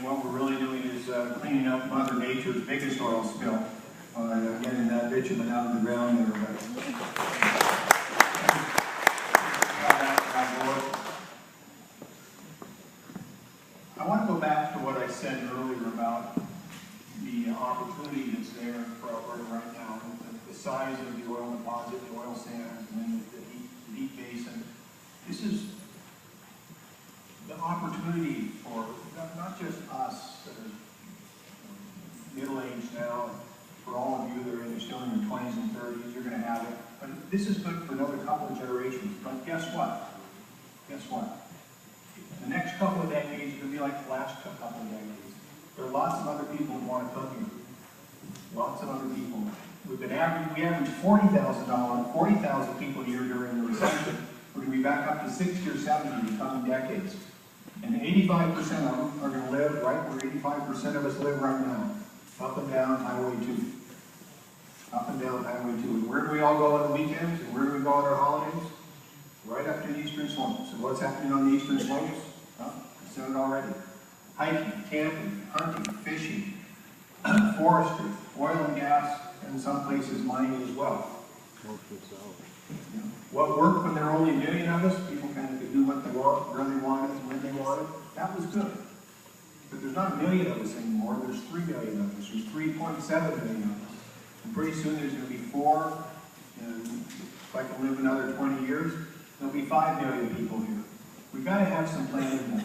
what we're really doing is cleaning up Mother Nature's biggest oil spill, getting that bitumen out of the ground there. I want to go back to what I said earlier about the opportunity that's there for Alberta right now, the size of the oil deposit, the oil sands, and then the deep basin. This is the opportunity for not just us that are middle-aged now, for all of you that are still in your 20s and 30s, you're going to have it. But this is good for another couple of generations. But guess what? Guess what? The next couple of decades are going to be like the last couple of decades. There are lots of other people who want to come here. Lots of other people. We averaged 40,000 people here during the recession. We're going to be back up to 60 or 70 in the coming decades. And 85% of them are going to live right where 85% of us live right now. Up and down Highway 2. Up and down Highway 2. And where do we all go on the weekends? And where do we go on our holidays? Right up to the eastern slopes. And what's happening on the eastern slopes? Well, I said it already. Hiking, camping, hunting, fishing, forestry, oil and gas, and in some places mining as well. What worked when there were only 1 million of us, people kind of could do what they want, where they wanted, when they wanted, that was good. But there's not 1 million of us anymore, there's 3 million of us, there's 3.7 million of us. And pretty soon there's going to be 4, and if I can live another 20 years, there'll be 5 million people here. We've got to have some planning.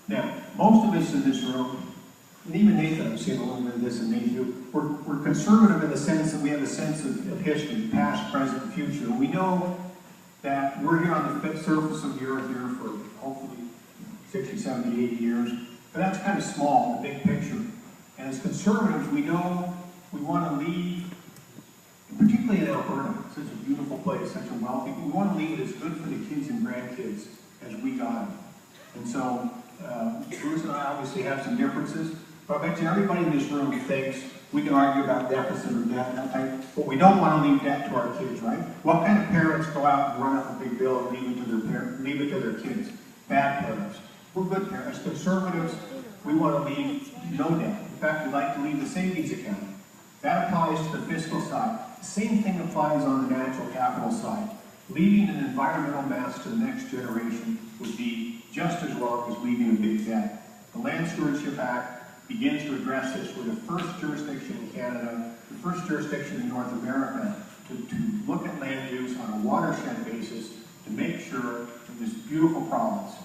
Now, most of us in this room, and even Nathan, I've seen a little bit of this in Nathan, we're conservative in the sense that we have a sense of history, past, present, and future. We know that we're here on the surface of the earth here for hopefully 60, 70, 80 years, but that's kind of small in the big picture. And as conservatives, we know we want to leave, particularly in Alberta, such a beautiful place, such a wealthy, we want to leave it as good for the kids and grandkids as we got it. And so, Bruce and I obviously have some differences, but I bet you everybody in this room thinks we can argue about deficit or debt and that type, but we don't want to leave debt to our kids, right? What kind of parents go out and run up a big bill and leave it to their kids? Bad parents. We're good parents. Conservatives, we want to leave no debt. In fact, we like to leave the savings account. That applies to the fiscal side. The same thing applies on the natural capital side. Leaving an environmental mess to the next generation would be just as wrong as leaving a big debt. The Land Stewardship Act begins to address this. We're the first jurisdiction in Canada, the first jurisdiction in North America to look at land use on a watershed basis to make sure that this beautiful province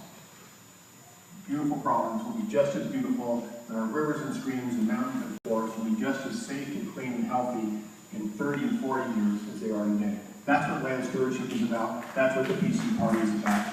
will be just as beautiful, and our rivers and streams and mountains and forests will be just as safe and clean and healthy in 30 and 40 years as they are today. That's what land stewardship is about. That's what the PC Party is about.